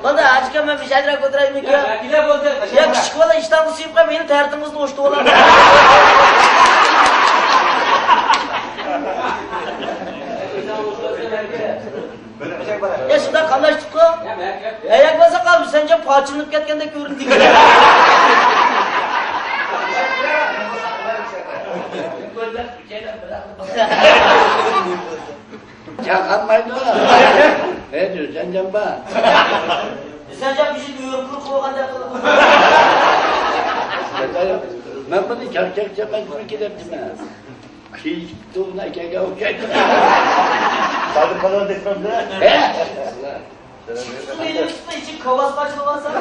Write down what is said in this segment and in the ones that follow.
Bana açıkçası ben bir şeyler götüreyim ki. Ya gide boldu. Ya küçük valla iştahını suyup koyup beni tertimizni uçtu olan. Ya şurada kanlaştık ko. Ayak basa kalmış sence parçalanıp ketkende göründü. Çakanmayın ola. Ne diyor sen camba? Sence bir şey yürüklük kovan yakaladım. Ben bunu çarçakça mecbur giderdim ha. Hiç tuğuna keke okuyaydım. Sadık kadar desem de. He? Benim üstüme için kavas başlamazsa.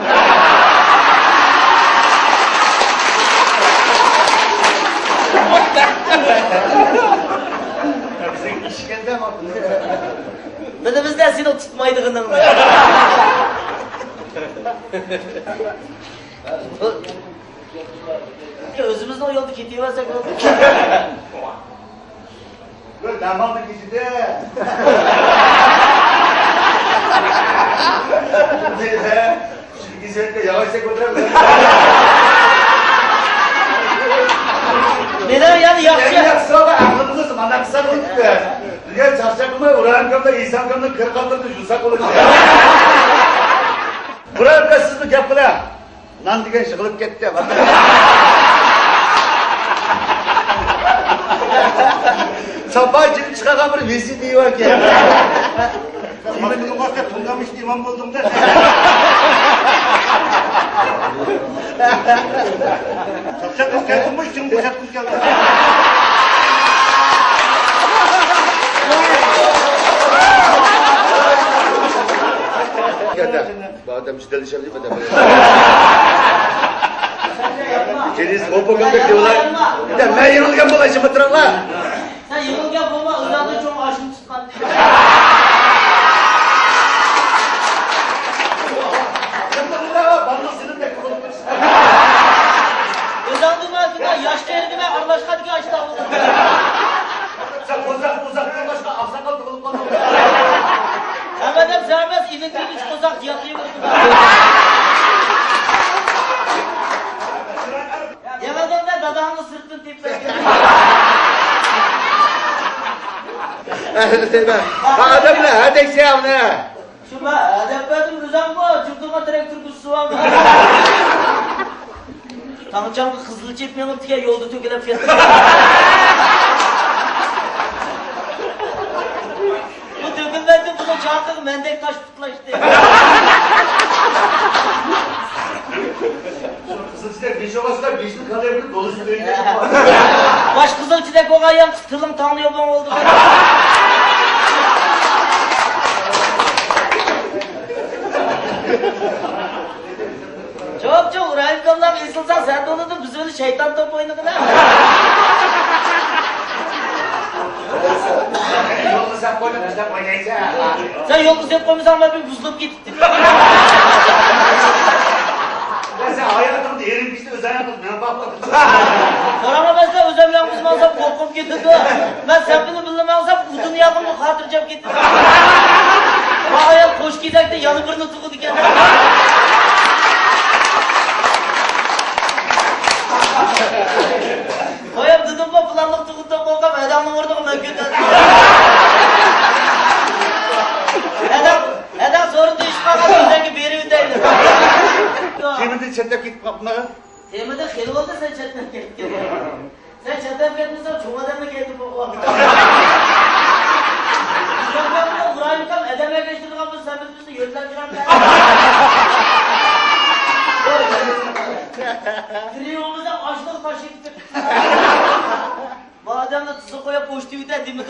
Bizim işkence mi oldu? Ben de bizden seni tutmaydığından mı? Özümüzden o yolda gidiyorsak oldu. Böyle damat da geçti. Şimdi güzel de yavaşça götürelim. Neden yani Yani yakşı? yaksa da aklımızı zamanda kısa konuştu. Dünya çarşak mı? Uğrayan kamda, insan kamda, kırk kamda düşürsak olur. Buraya kasızlık yapıla. Nan digen şıkılıp gitti. Sabah için çıkan bir vesi diyor ki. İmanın varsa tunlamış imam buldum da. Çapşak kız geldin mi? Şimdi boşak kız geldi. Bu adam işte dışarı değil mi? Kendisi propaganda diyorlar. Bir de ben yanılgan bulaşım hatırla. Sen yılgın bulma, Irak'ta çok aşım çıkan. Irak'ın altında yaşlı eridime arlaşkadık yaşlı avladı. Sen uzaktan başka aksakal tıkılıp kalma. Hemen serbest ilikliğin üç kozak yakayım. Yemedim de dadağını sırtın tipler. Adam ne? Hadi şey al ne? Şu ben edepledim rızam bu. Çıktığıma traktör kuzusu var mı? Tanıcam ki hızlı çekmeyelim diye yolda tökelen fiyatı. Bu tökülmedi bunu çarptık mendek taş tutlaştı. Kızılcıklar beş olasılar beşli kalabilir dolusu dönecek. Baş kızılçıda kokayım tılım tanıyor ben oldu. Çok uğrayıp kallar ısılsan sen de olurdun biz öyle şeytan top oynadık ha. Yolda sen koydun bizden oynayacaksın. Sen yolda sen koymasan ben bir buzlup gittim. Ben sen hayatımda yerin pişti özel yaptım. Ne bakmadın? Sonra ben size özemlen uzmansam korkup getirdi. Ben sepini bilmemezsem udunu yakın hatırcam getirdi. Bağaya koş giderek de yanı birini tıkıdı kendine. Koyam dedim bu planlık tıkıdı korkam edamın orada ben kötü. Edam sonra da iş kalmadı özellikle beri ödeydi. Şimdi çetek git kapına. Temede xeli oldu sen çetten gelip sen çetten gelmişsen çoğu adamla geldi bu vakit. Ben Kur'an-ı Kerim edeme geçtirdik ama sen bizi yönlendiren ben. Triyomuzda açlık taşı gittik. Bu adam da tuzu koyup boş TV'den değil mi?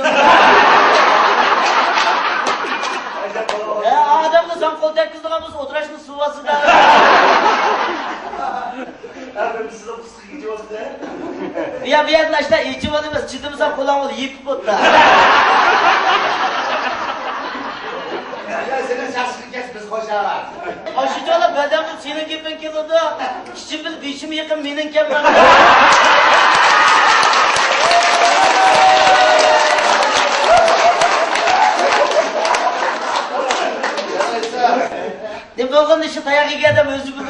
Adam da sen kol tek kızdık ama oturaşın sıvası da. Abi size fıstık gidiyoruz de. Ya bir yerden işte içimadığımız çıktığımızdan kulağımız yıkıp otta. Ya senin şaşkın geç biz koşarlar. Aşıcı ola bedemim senin gibi kilodu. Kişim bil dişim yıkın benim gibi. Kudolgan işi dayak iyi adam özü bilir.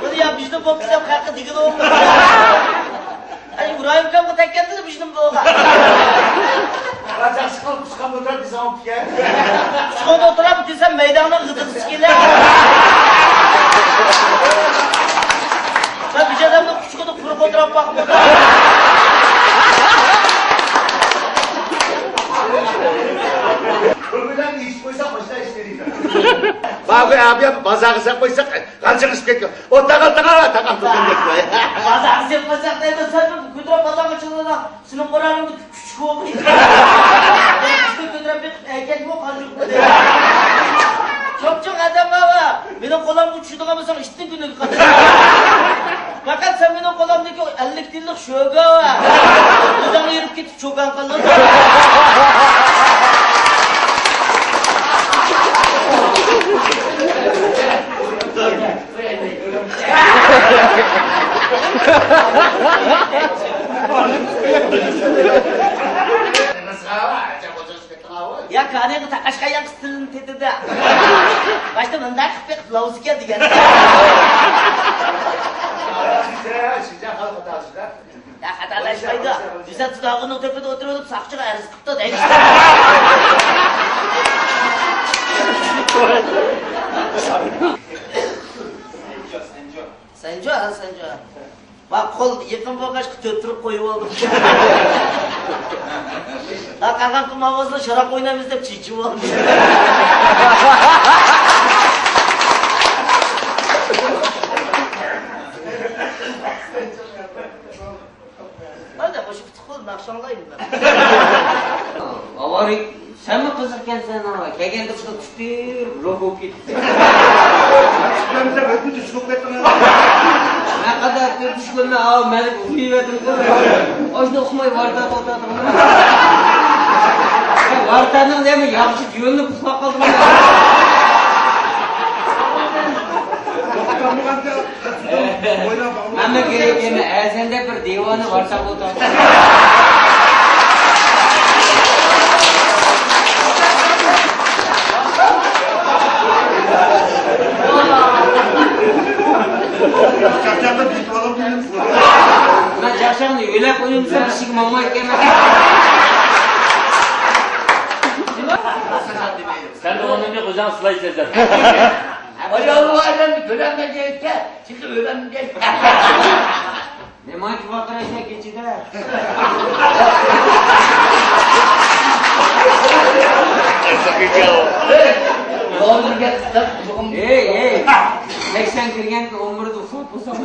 Bunu ya bizden popüler kalkı digil oldu. Hani İbrahim Kam'ı tekkende de bizden bu. Kaçak sıkıl kuşkan oturar bize on piye. Çıkıda oturup desem meydana gıdık sikiler. Ben bir adamda küçük oturup kuru fotoğraf bakmadım. Kömürden iş koysak başına iş vereyim. Bak abi bazağı kısak koysak kaçak iş bekliyor. O takal tutun bekliyor. Bazı sen pasak neydi sen kudra bazı açıldığında sınıf koranın küçük oldu. İşte kudra bir erkek mi kalacak? Çok adam var. Benim kolam uçuştu ama sen işte günlük kadın. Fakat sen benim kolamdaki 50 dillik şöga var. Buradan yürüp gidip çok ankallı. Ya kanı takaşka yankısının tetede. Başta mındak pek lauzike diyen. Size halk hatasılar. Ya hatalaşmaydı. Bize tutağının tepede oturup sakçıga erzikte değil. Senco. Bak kol yakın bagaj töttürüp koyup oldum. Ha kalkan kum havasında şarap oynayımız da çiçim olmuş. Hadi boşu fıtık olun akşamlayayım ben. Avarik sen mi kızırken ama? Kegende çıkıp düştü, robo gitti. Ben bize böyle bir çıkıp ettim. Ne kadar kötü görme abi beni uyuyadım değil mi? Oşda okumayı vardan otadım. Vardanın değil mi? Yapışı yönünü kusmak kaldım. Ama gerekeni erzende bir divanı varsa otadım. Çarşamba bir tuvalı bulun. Ben çarşamba öyle koyayım sen bir şey mama eklemem. Sen de onun bir kucağın sılayı sezer. O yavru ailemi görenmeyecek de, şimdi öğrenmeyecek. Ne manki bakıraysa geçide. Doğru gel, sen çoğum. Hey. 80 kirgen ki omurdu ufak ufak.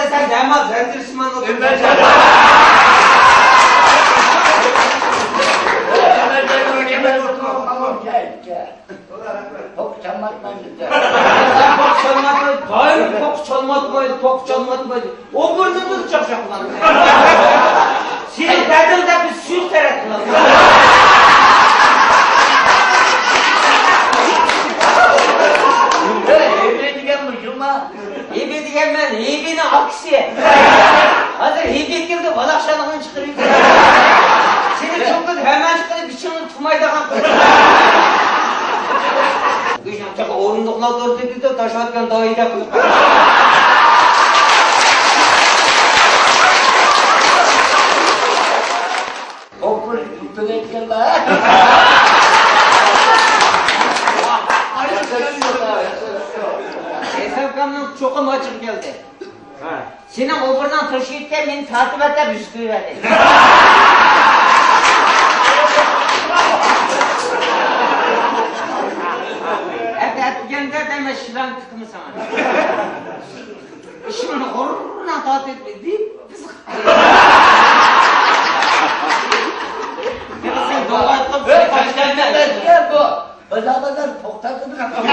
Sen damat zendirişman otur. Çok çamatmaydı. Pok çalmatmaydı. O burada duracak şaplan. Senin derdin de bir süt seyrettiler. Hibi diyen ben, hibinin aksi. Hazır hibi girdi, balakşanlığını çıkarıyor. Seni çok kötü, hemen çıkarıyor, biçimini tutmaydakan koyuyor. Güçüm çaka orunduklar doğru dedi de taş atken daha iyi de koyuyor. Okul tuttuğun la. Hesapkamdan çok açık geldi. Senin oburdan taşıyırken beni takip eder bisküvi verdi. Evet gönder deme şilan tıkımı sana. Şimdi horroruna taat etmedi. Sen doğa etmem. Gel bu. Bazabadan toktakını kapatın.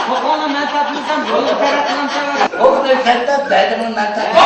Kokona mentatlısan yolu tarafından sever. Okul senden bedinin mentatını.